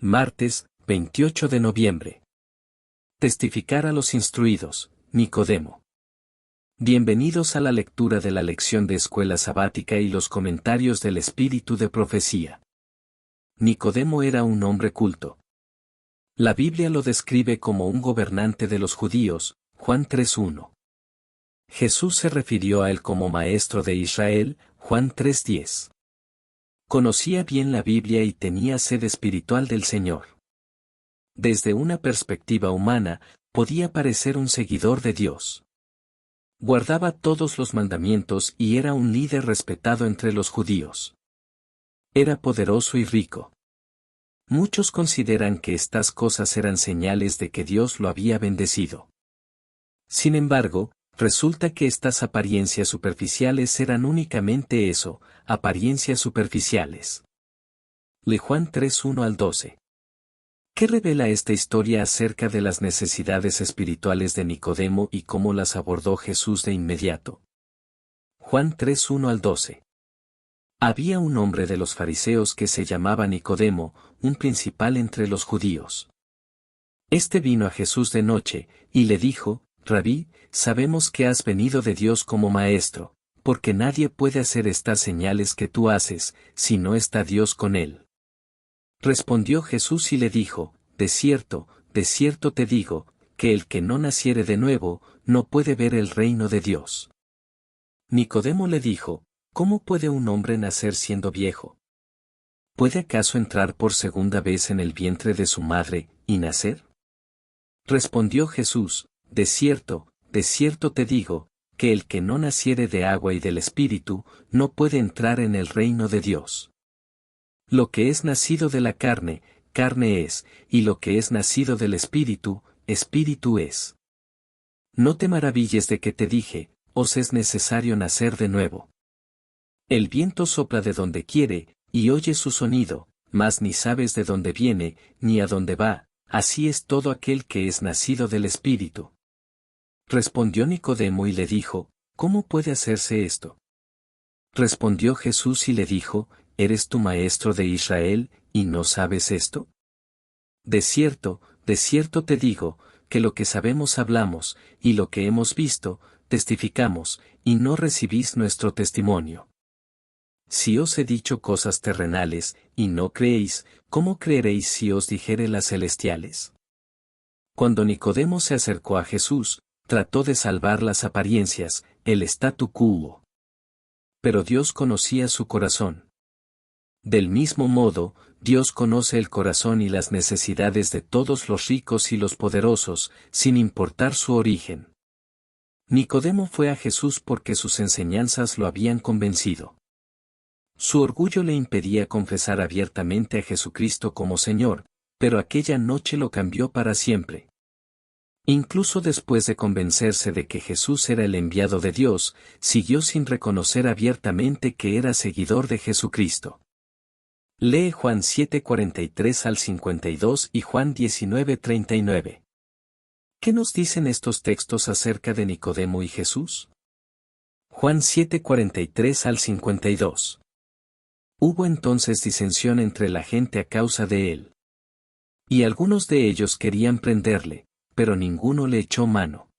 Martes, 28 de noviembre. Testificar a los instruidos, Nicodemo. Bienvenidos a la lectura de la lección de escuela sabática y los comentarios del espíritu de profecía. Nicodemo era un hombre culto. La Biblia lo describe como un gobernante de los judíos, Juan 3:1. Jesús se refirió a él como maestro de Israel, Juan 3:10. Conocía bien la Biblia y tenía sed espiritual del Señor. Desde una perspectiva humana, podía parecer un seguidor de Dios. Guardaba todos los mandamientos y era un líder respetado entre los judíos. Era poderoso y rico. Muchos consideran que estas cosas eran señales de que Dios lo había bendecido. Sin embargo, resulta que estas apariencias superficiales eran únicamente eso, apariencias superficiales. Juan 3:1-12. ¿Qué revela esta historia acerca de las necesidades espirituales de Nicodemo y cómo las abordó Jesús de inmediato? Juan 3:1-12. Había un hombre de los fariseos que se llamaba Nicodemo, un principal entre los judíos. Este vino a Jesús de noche, y le dijo: Rabí, sabemos que has venido de Dios como maestro, porque nadie puede hacer estas señales que tú haces, si no está Dios con él. Respondió Jesús y le dijo: de cierto te digo, que el que no naciere de nuevo, no puede ver el reino de Dios. Nicodemo le dijo: ¿cómo puede un hombre nacer siendo viejo? ¿Puede acaso entrar por segunda vez en el vientre de su madre, y nacer? Respondió Jesús: de cierto te digo, que el que no naciere de agua y del Espíritu, no puede entrar en el reino de Dios. Lo que es nacido de la carne, carne es, y lo que es nacido del Espíritu, Espíritu es. No te maravilles de que te dije: os es necesario nacer de nuevo. El viento sopla de donde quiere, y oyes su sonido, mas ni sabes de dónde viene, ni a dónde va, así es todo aquel que es nacido del Espíritu. Respondió Nicodemo y le dijo: ¿cómo puede hacerse esto? Respondió Jesús y le dijo: ¿eres tú maestro de Israel, y no sabes esto? De cierto te digo, que lo que sabemos hablamos, y lo que hemos visto, testificamos, y no recibís nuestro testimonio. Si os he dicho cosas terrenales, y no creéis, ¿cómo creeréis si os dijere las celestiales? Cuando Nicodemo se acercó a Jesús, trató de salvar las apariencias, el statu quo. Pero Dios conocía su corazón. Del mismo modo, Dios conoce el corazón y las necesidades de todos los ricos y los poderosos, sin importar su origen. Nicodemo fue a Jesús porque sus enseñanzas lo habían convencido. Su orgullo le impedía confesar abiertamente a Jesucristo como Señor, pero aquella noche lo cambió para siempre. Incluso después de convencerse de que Jesús era el enviado de Dios, siguió sin reconocer abiertamente que era seguidor de Jesucristo. Lee Juan 7:43-52 y Juan 19:39. ¿Qué nos dicen estos textos acerca de Nicodemo y Jesús? Juan 7:43-52. Hubo entonces disensión entre la gente a causa de él. Y algunos de ellos querían prenderle, pero ninguno le echó mano.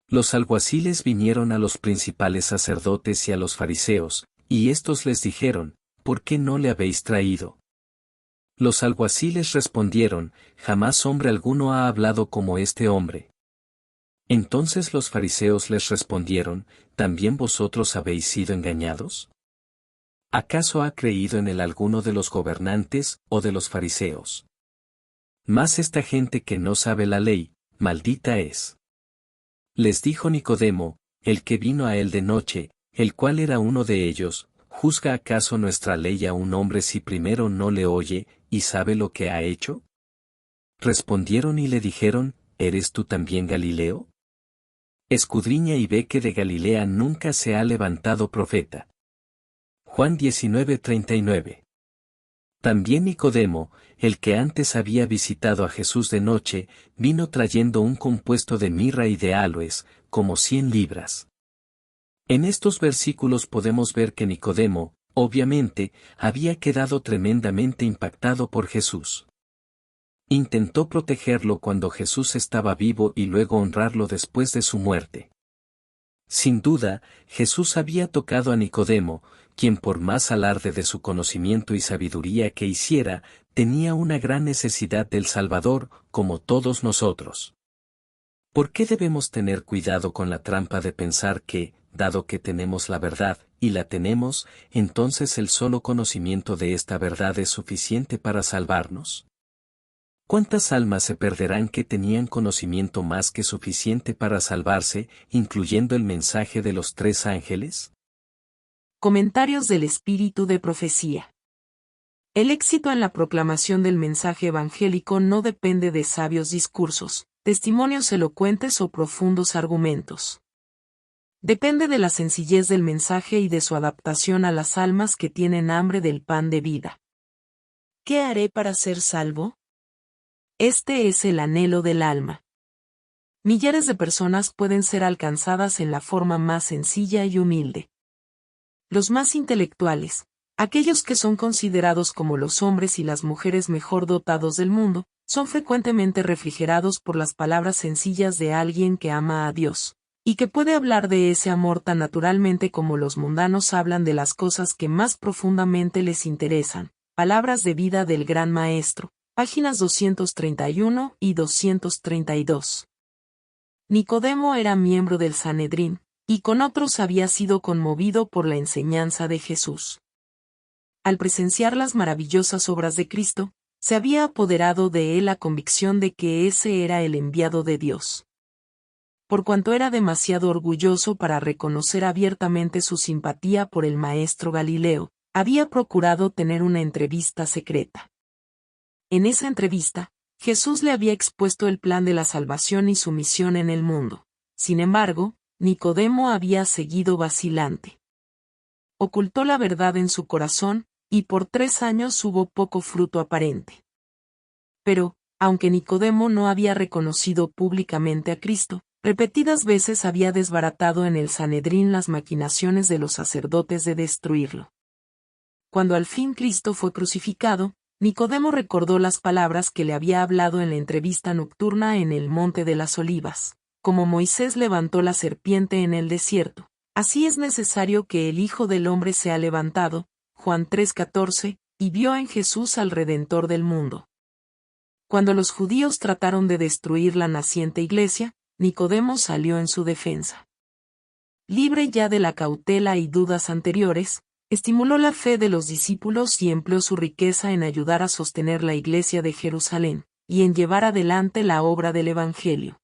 Los alguaciles vinieron a los principales sacerdotes y a los fariseos, y éstos les dijeron: ¿por qué no le habéis traído? Los alguaciles respondieron: jamás hombre alguno ha hablado como este hombre. Entonces los fariseos les respondieron: ¿también vosotros habéis sido engañados? ¿Acaso ha creído en él alguno de los gobernantes o de los fariseos? Mas esta gente que no sabe la ley, maldita es. Les dijo Nicodemo, el que vino a él de noche, el cual era uno de ellos: ¿juzga acaso nuestra ley a un hombre si primero no le oye, y sabe lo que ha hecho? Respondieron y le dijeron: ¿eres tú también Galileo? Escudriña y ve que de Galilea nunca se ha levantado profeta. Juan 19:39. También Nicodemo, el que antes había visitado a Jesús de noche, vino trayendo un compuesto de mirra y de áloes, como 100 libras. En estos versículos podemos ver que Nicodemo, obviamente, había quedado tremendamente impactado por Jesús. Intentó protegerlo cuando Jesús estaba vivo y luego honrarlo después de su muerte. Sin duda, Jesús había tocado a Nicodemo, quien por más alarde de su conocimiento y sabiduría que hiciera, tenía una gran necesidad del Salvador, como todos nosotros. ¿Por qué debemos tener cuidado con la trampa de pensar que, dado que tenemos la verdad, y la tenemos, entonces el solo conocimiento de esta verdad es suficiente para salvarnos? ¿Cuántas almas se perderán que tenían conocimiento más que suficiente para salvarse, incluyendo el mensaje de los 3 ángeles? Comentarios del espíritu de profecía. El éxito en la proclamación del mensaje evangélico no depende de sabios discursos, testimonios elocuentes o profundos argumentos. Depende de la sencillez del mensaje y de su adaptación a las almas que tienen hambre del pan de vida. ¿Qué haré para ser salvo? Este es el anhelo del alma. Millares de personas pueden ser alcanzadas en la forma más sencilla y humilde. Los más intelectuales, aquellos que son considerados como los hombres y las mujeres mejor dotados del mundo, son frecuentemente refrigerados por las palabras sencillas de alguien que ama a Dios, y que puede hablar de ese amor tan naturalmente como los mundanos hablan de las cosas que más profundamente les interesan. Palabras de vida del Gran Maestro. Páginas 231 y 232. Nicodemo era miembro del Sanedrín, y con otros había sido conmovido por la enseñanza de Jesús. Al presenciar las maravillosas obras de Cristo, se había apoderado de él la convicción de que ese era el enviado de Dios. Por cuanto era demasiado orgulloso para reconocer abiertamente su simpatía por el maestro Galileo, había procurado tener una entrevista secreta. En esa entrevista, Jesús le había expuesto el plan de la salvación y su misión en el mundo. Sin embargo, Nicodemo había seguido vacilante. Ocultó la verdad en su corazón, y por 3 años hubo poco fruto aparente. Pero, aunque Nicodemo no había reconocido públicamente a Cristo, repetidas veces había desbaratado en el Sanedrín las maquinaciones de los sacerdotes de destruirlo. Cuando al fin Cristo fue crucificado, Nicodemo recordó las palabras que le había hablado en la entrevista nocturna en el Monte de las Olivas. Como Moisés levantó la serpiente en el desierto, así es necesario que el Hijo del Hombre sea levantado, Juan 3:14, y vio en Jesús al Redentor del mundo. Cuando los judíos trataron de destruir la naciente iglesia, Nicodemo salió en su defensa. Libre ya de la cautela y dudas anteriores, estimuló la fe de los discípulos y empleó su riqueza en ayudar a sostener la iglesia de Jerusalén, y en llevar adelante la obra del Evangelio.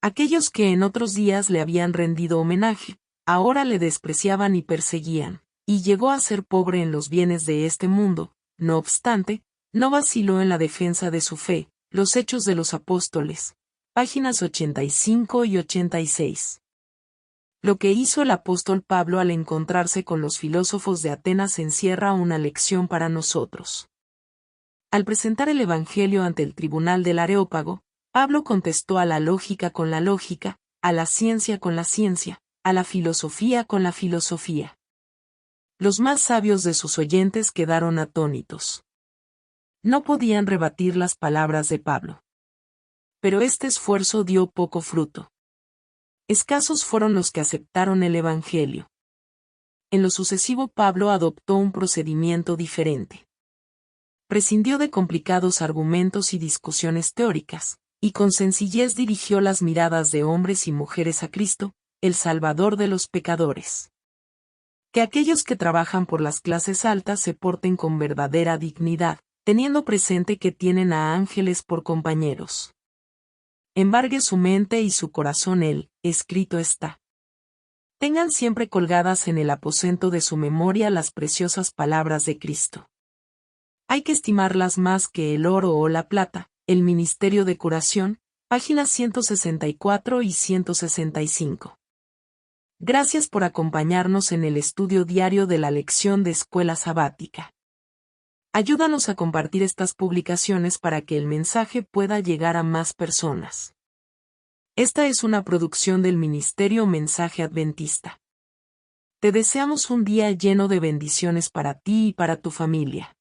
Aquellos que en otros días le habían rendido homenaje, ahora le despreciaban y perseguían, y llegó a ser pobre en los bienes de este mundo. No obstante, no vaciló en la defensa de su fe. Los Hechos de los Apóstoles. Páginas 85 y 86. Lo que hizo el apóstol Pablo al encontrarse con los filósofos de Atenas encierra una lección para nosotros. Al presentar el Evangelio ante el tribunal del Areópago, Pablo contestó a la lógica con la lógica, a la ciencia con la ciencia, a la filosofía con la filosofía. Los más sabios de sus oyentes quedaron atónitos. No podían rebatir las palabras de Pablo. Pero este esfuerzo dio poco fruto. Escasos fueron los que aceptaron el Evangelio. En lo sucesivo Pablo adoptó un procedimiento diferente. Prescindió de complicados argumentos y discusiones teóricas, y con sencillez dirigió las miradas de hombres y mujeres a Cristo, el Salvador de los pecadores. Que aquellos que trabajan por las clases altas se porten con verdadera dignidad, teniendo presente que tienen a ángeles por compañeros. Embargue su mente y su corazón él, escrito está. Tengan siempre colgadas en el aposento de su memoria las preciosas palabras de Cristo. Hay que estimarlas más que el oro o la plata. El Ministerio de Curación, páginas 164 y 165. Gracias por acompañarnos en el estudio diario de la lección de Escuela Sabática. Ayúdanos a compartir estas publicaciones para que el mensaje pueda llegar a más personas. Esta es una producción del Ministerio Mensaje Adventista. Te deseamos un día lleno de bendiciones para ti y para tu familia.